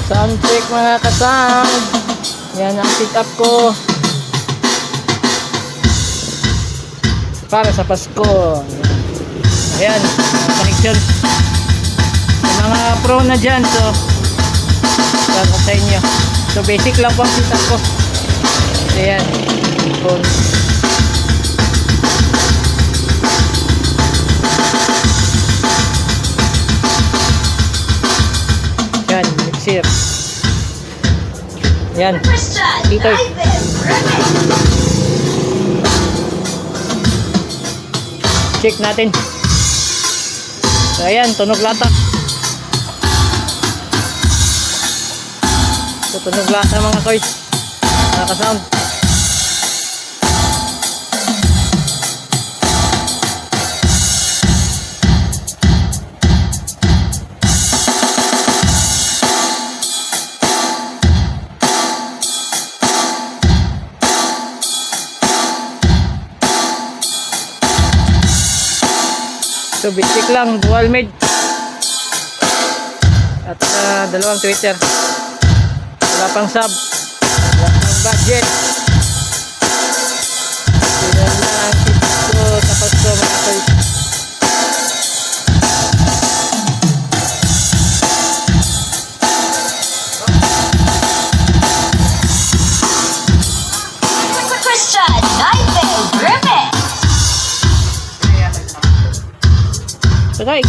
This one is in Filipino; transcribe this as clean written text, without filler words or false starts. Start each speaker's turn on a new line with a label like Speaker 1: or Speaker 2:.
Speaker 1: Sound check mga kasound. Yan ang sit up ko para sa Pasko. Ayan, connection sa mga pro na dyan. So para sa inyo. So basic lang po ang sit up ko. Ayan, phone. Yan, mixer. Yan. Dito. Check natin. So, ayan, tunog lata. So, tunog lata mga toys. Nakaka-sound. So basic lang, dual mid at dalawang Twitter, wala pang sub, wala pang budget. Yan lang tips ko sa Pasko mga toys.
Speaker 2: Christian Nightmare Remix.
Speaker 1: So guys,